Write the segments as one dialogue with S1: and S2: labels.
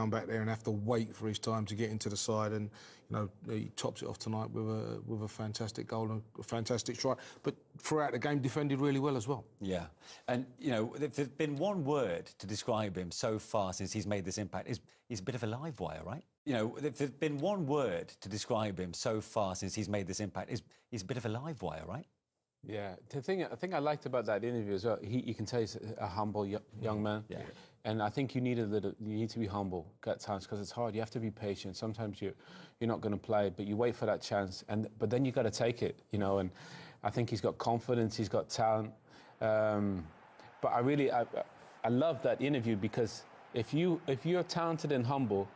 S1: come back there and have to wait for his time to get into the side. And he tops it off tonight with a fantastic goal and a fantastic strike. But throughout the game, defended really well as well. Yeah, and if there's been one word to describe him so far since he's made this impact, he's a bit of a live wire, right? If there's been one word to describe him so far since he's made this impact, he's a bit of a live wire, right?
S2: Yeah, the thing I liked about that interview as well, you can tell he's a humble young man. Yeah. And I think you need to be humble at times, because it's hard. You have to be patient. Sometimes you're not going to play, but you wait for that chance, but then you got to take it, And I think he's got confidence, he's got talent. But I love that interview, because if you're talented and humble,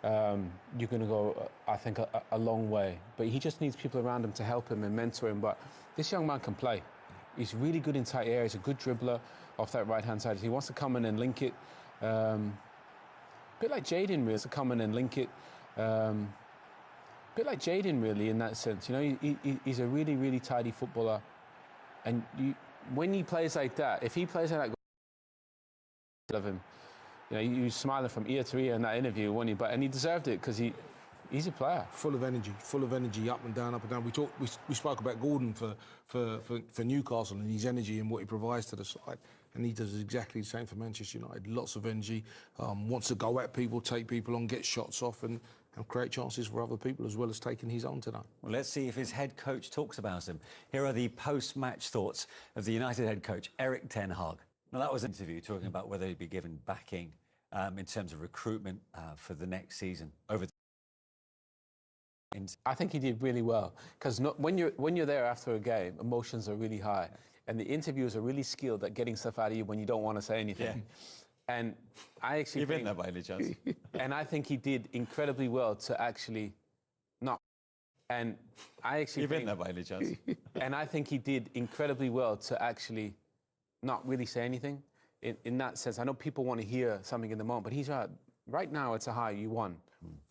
S2: you're going to go, I think, a long way. But he just needs people around him to help him and mentor him. But this young man can play. He's really good in tight areas, a good dribbler off that right-hand side. He wants to come in and link it. A bit like Jayden, really, to come in and link it. A bit like Jayden, really, in that sense. He's a really, really tidy footballer. And when he plays like that, if he plays like that, of him, you smiling from ear to ear in that interview, wasn't he? And he deserved it, because he's a player. Full of energy, up and down, up and down. We spoke about Gordon for Newcastle and his energy and what he provides to the side. And he does exactly the same for Manchester United. Lots of energy, wants to go at people, take people on, get shots off, and create chances for other people, as well as taking his own tonight. Well, let's see if his head coach talks about him. Here are the post-match thoughts of the United head coach, Erik ten Hag. Now, that was an interview talking about whether he'd be given backing in terms of recruitment for the next season. I think he did really well, because when you're there after a game, emotions are really high, and the interviewers are really skilled at getting stuff out of you when you don't want to say anything. Yeah. And I actually you've been there by any chance. And I think he did incredibly well to actually not. And I actually you've been there by any chance. And I think he did incredibly well to actually not really say anything. In that sense, I know people want to hear something in the moment, but he's right. Right now, it's a high. You won.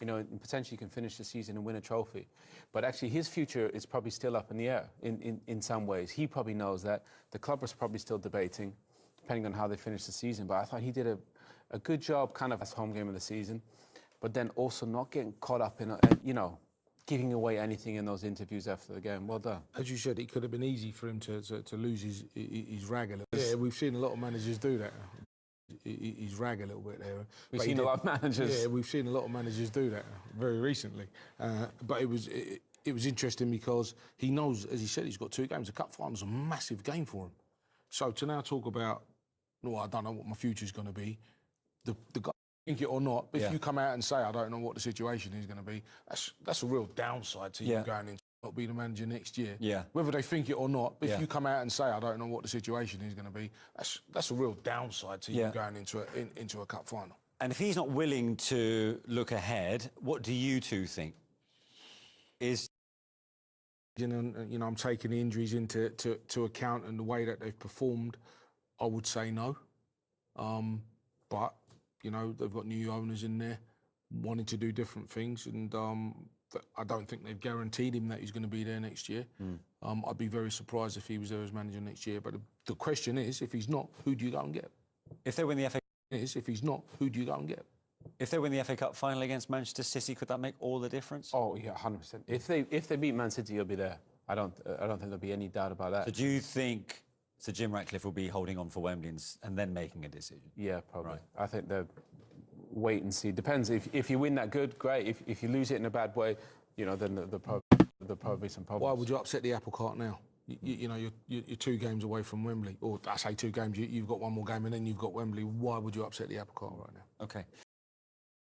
S2: And potentially you can finish the season and win a trophy. But actually, his future is probably still up in the air in some ways. He probably knows that. The club is probably still debating, depending on how they finish the season. But I thought he did a good job, kind of as home game of the season, but then also not getting caught up in, giving away anything in those interviews after the game. Well done. As you said, it could have been easy for him to lose his rag a little. Yeah, we've seen a lot of managers do that. His rag a little bit there. We've seen a lot of managers. Yeah, we've seen a lot of managers do that very recently. But it was interesting, because he knows, as he said, he's got 2 games. The cup final's a massive game for him. So to now talk about, I don't know what my future's going to be, the guy, think it or not, but if you come out and say, I don't know what the situation is going to be, that's a real downside to you going into not be the manager next year. Yeah. Whether they think it or not, but if you come out and say, I don't know what the situation is going to be, that's a real downside to you going into a cup final. And if he's not willing to look ahead, what do you two think? I'm taking the injuries into account and the way that they've performed. I would say no. But they've got new owners in there wanting to do different things, and I don't think they've guaranteed him that he's going to be there next year. I'd be very surprised if he was there as manager next year. But the question is, if he's not, who do you go and get? If they win the FA if he's not, who do you go and get? If they win the FA Cup final against Manchester City, could that make all the difference? Oh yeah, 100%. If they beat Man City, he'll be there. I don't think there'll be any doubt about that. So do you think Sir Jim Ratcliffe will be holding on for Wembley and then making a decision? Yeah, probably. Right. I think they'll wait and see. Depends. If you win that good, great. If you lose it in a bad way, then there'll probably be some problems. Why would you upset the apple cart now? You're 2 games away from Wembley. Or I say 2 games, you've got 1 more game and then you've got Wembley. Why would you upset the apple cart right now? OK.